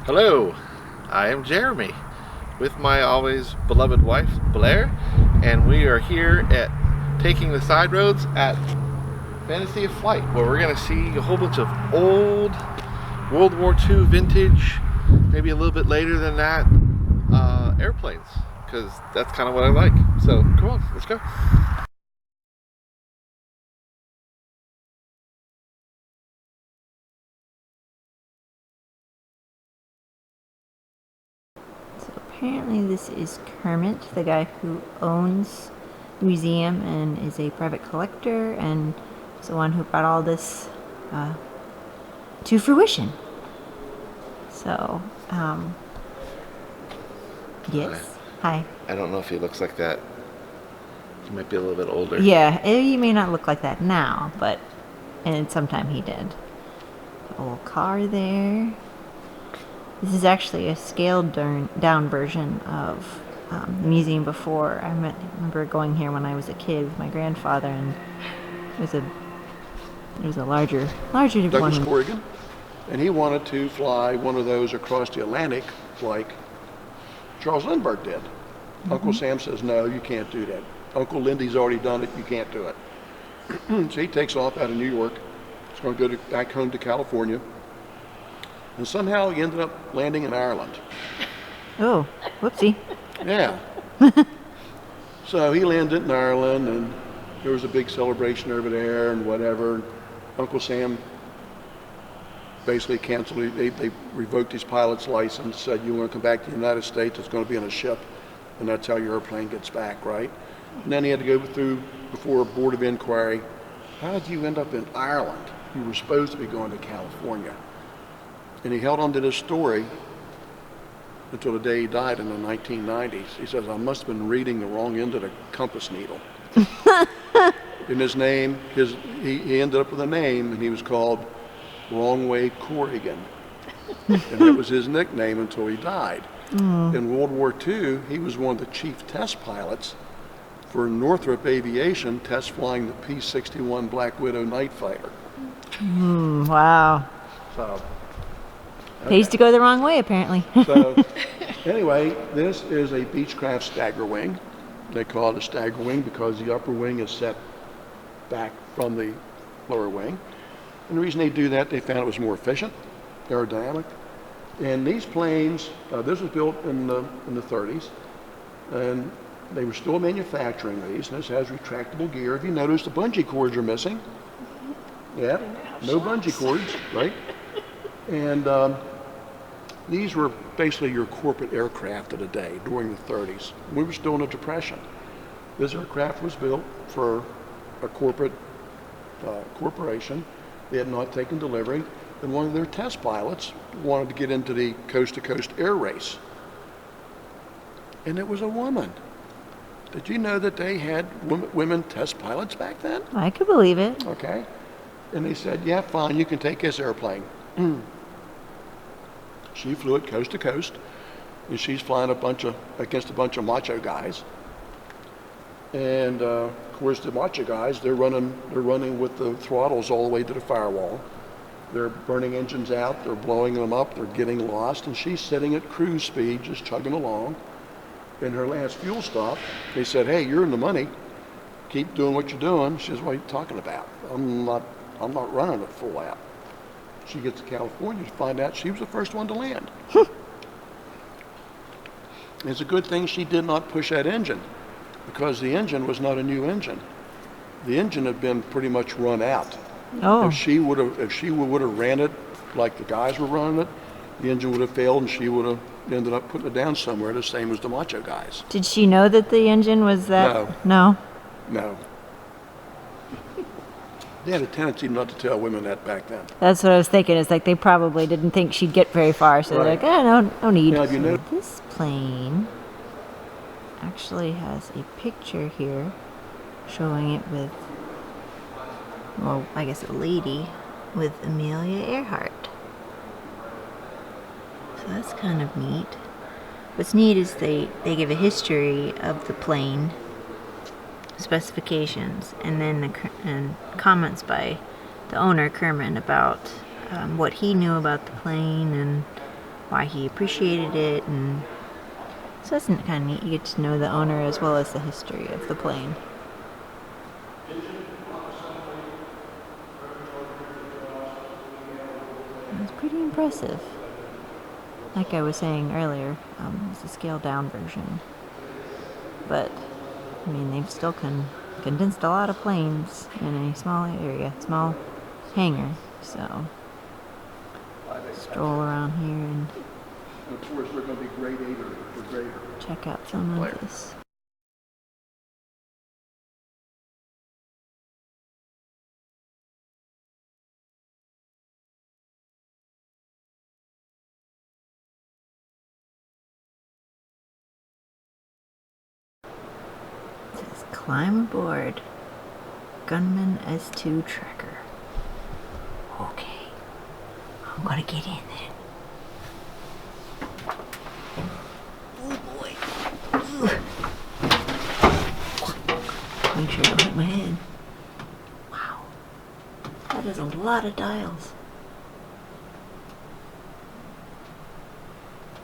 Hello, I am Jeremy with my always beloved wife Blair, and we are here at Taking the Side Roads at Fantasy of Flight, where we're going to see a whole bunch of old World War II vintage, maybe a little bit later than that, airplanes, because that's kind of what I like. So come on, let's go. Apparently this is Kermit, the guy who owns the museum and is a private collector and is the one who brought all this to fruition. So, yes. Hi. I don't know if he looks like that. He might be a little bit older. Yeah, he may not look like that now, but and sometime he did. The old car there. This is actually a scaled down version of the museum before. I remember going here when I was a kid with my grandfather, and it was a larger Douglas one. Corrigan, and he wanted to fly one of those across the Atlantic like Charles Lindbergh did. Uncle Sam says, no, you can't do that. Uncle Lindy's already done it, you can't do it. So he takes off out of New York. He's going to go back home to California. And somehow he ended up landing in Ireland. Oh, whoopsie. Yeah. So he landed in Ireland, and there was a big celebration over there and whatever. Uncle Sam basically canceled it. They revoked his pilot's license, said, you want to come back to the United States, it's going to be on a ship, and that's how your airplane gets back, right? And then he had to go through before a board of inquiry. How did you end up in Ireland? You were supposed to be going to California. And he held on to this story until the day he died in the 1990s. He says, I must have been reading the wrong end of the compass needle. In his name, he ended up with a name, and he was called Wrong Way Corrigan. And that was his nickname until he died. In World War II, he was one of the chief test pilots for Northrop Aviation, test flying the P-61 Black Widow night fighter. Wow. So, They used to go the wrong way, apparently. so anyway, this is a Beechcraft stagger wing. They call it a stagger wing because the upper wing is set back from the lower wing. And the reason they do that, they found it was more efficient, aerodynamic. And these planes, this was built in the 30s, and they were still manufacturing these. And this has retractable gear. If you notice, the bungee cords are missing. Yeah, no bungee cords, right? And these were basically your corporate aircraft of the day during the 30s. We were still in a depression. This aircraft was built for a corporation. They had not taken delivery, and one of their test pilots wanted to get into the coast-to-coast air race. And it was a woman. Did you know that they had women test pilots back then? I could believe it. Okay. And they said, yeah, fine, you can take this airplane. She flew it coast to coast, and she's flying against a bunch of macho guys. And of course, the macho guys, they're running with the throttles all the way to the firewall. They're burning engines out, they're blowing them up, they're getting lost, and she's sitting at cruise speed, just chugging along. In her last fuel stop, they said, hey, you're in the money. Keep doing what you're doing. She says, what are you talking about? I'm not running it full out. She gets to California to find out she was the first one to land. It's a good thing she did not push that engine, because the engine was not a new engine. The engine had been pretty much run out. Oh. If she would have ran it like the guys were running it, the engine would have failed, and she would have ended up putting it down somewhere, the same as the macho guys. Did she know that the engine was that? No. No? No. They had a tendency not to tell women that back then. That's what I was thinking. It's like they probably didn't think she'd get very far, so they're like, no need. Now, you know, This plane actually has a picture here showing it with, well, I guess a lady with Amelia Earhart. So that's kind of neat. What's neat is they give a history of the plane, specifications, and then and comments by the owner, Kerman, about what he knew about the plane and why he appreciated it, and so it's kind of neat. You get to know the owner as well as the history of the plane. It's pretty impressive. Like I was saying earlier, it's a scaled down version. But, I mean, they've still condensed a lot of planes in a small area, small hangar. So, stroll around here and Of course, they're going to be grade 8 or greater. check out some of this. It says climb aboard Gunman S2 Tracker. Okay, I'm gonna get in there. Oh boy. Ooh. Make sure I don't hit my head. Wow. That is a lot of dials.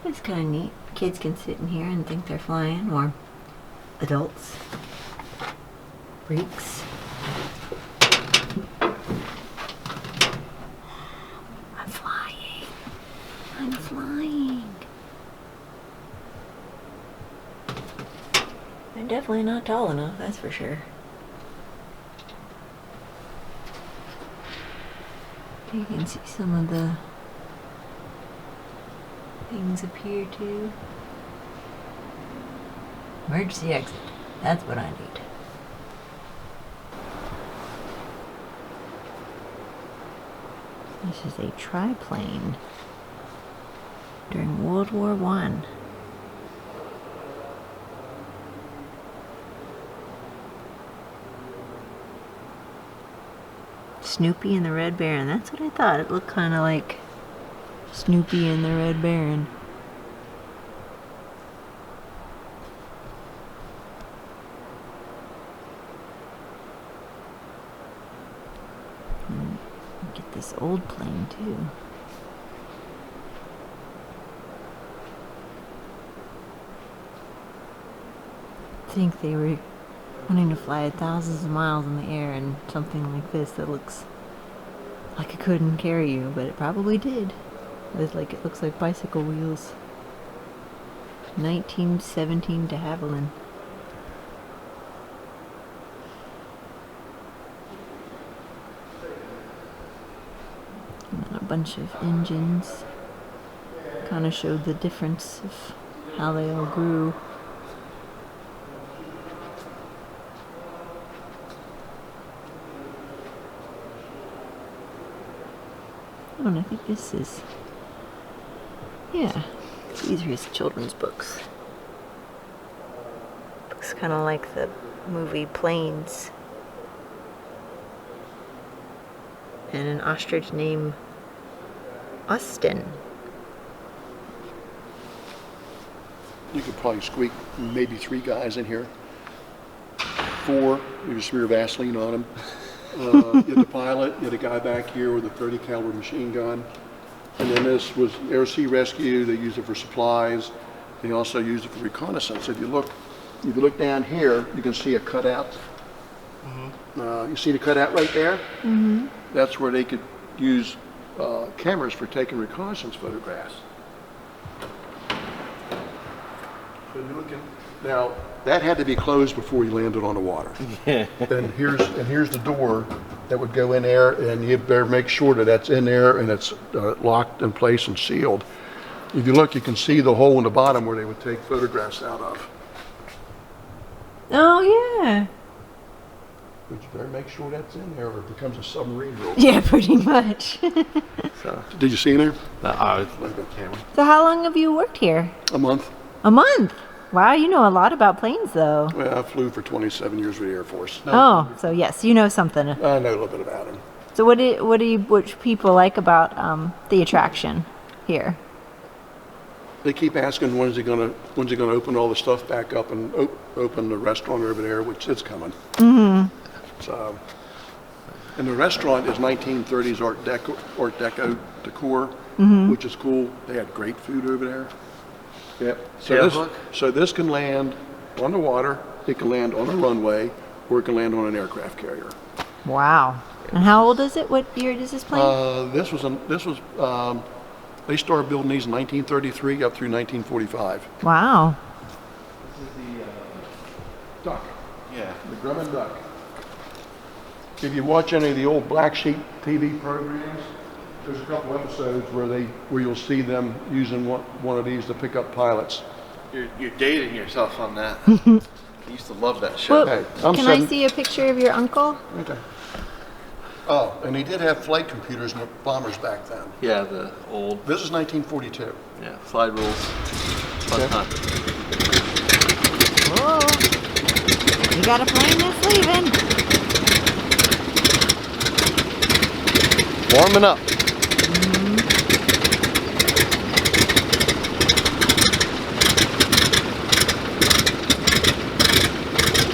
It's kind of neat. Kids can sit in here and think they're flying, or adults. Freaks. I'm flying. I'm flying. I'm definitely not tall enough, that's for sure. You can see some of the things up here too. Emergency exit. That's what I need. This is a triplane during World War I. Snoopy and the Red Baron. That's what I thought. It looked kind of like Snoopy and the Red Baron. Get this old plane too. I think they were wanting to fly thousands of miles in the air in something like this that looks like it couldn't carry you, but it probably did. It looks like bicycle wheels. 1917 de Havilland. And then a bunch of engines. Kind of showed the difference of how they all grew. Oh, and I think this is, yeah, these are his children's books. Looks kind of like the movie Planes. And an ostrich named Austin. You could probably squeak maybe 3 guys in here. 4, you just smear Vaseline on them. You had the pilot, you had a guy back here with a 30 caliber machine gun. And then this was Air Sea Rescue. They used it for supplies. They also used it for reconnaissance. If you look down here, you can see a cutout. You see the cutout right there? Mm-hmm. That's where they could use cameras for taking reconnaissance photographs. So you're looking now. That had to be closed before you landed on the water. And here's the door that would go in there, and you better make sure that that's in there and it's locked in place and sealed. If you look, you can see the hole in the bottom where they would take photographs out of. Oh, yeah. But you better make sure that's in there or it becomes a submarine real quick. Yeah, pretty much. So, Did you see in there? it's like a camera. So how long have you worked here? A month. A month? Wow, you know a lot about planes, though. Well, I flew for 27 years with the Air Force. Oh, so yes, you know something. I know a little bit about them. So what people like about the attraction here? They keep asking when's he gonna open all the stuff back up and open the restaurant over there, which is coming. Mm-hmm. And the restaurant is 1930s Art Deco decor, which is cool. They had great food over there. Yep. Tailhook? So this can land on the water, it can land on a runway, or it can land on an aircraft carrier. Wow. And how old is it? What year does this plane? This was they started building these in 1933 up through 1945. Wow. This is the Duck, yeah. the Grumman duck. If you watch any of the old Black Sheep TV programs, there's a couple episodes where you'll see them using one of these to pick up pilots. You're dating yourself on that. I used to love that show. Well, Hey, I'm can I seven- see a picture of your uncle? Okay. Oh, and he did have flight computers in the bombers back then. Yeah, the old This is 1942. slide rules. Fun Okay. time. Whoa. You got a plane that's leaving. Warming up.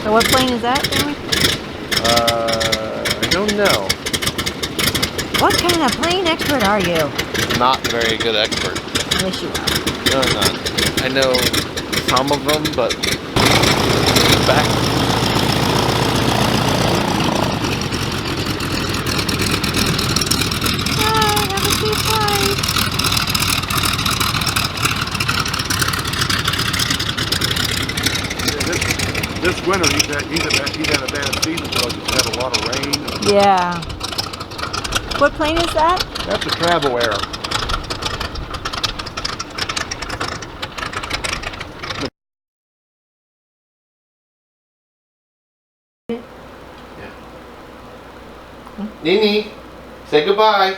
So what plane is that, Jeremy? I don't know. What kind of plane expert are you? Not very good expert. I wish you were. No, I'm not. I know some of them, but back. Hi, have a safe flight. This winter, he's had a bad season because it's had a lot of rain. Yeah. What plane is that? That's a travel air. Nini, say goodbye.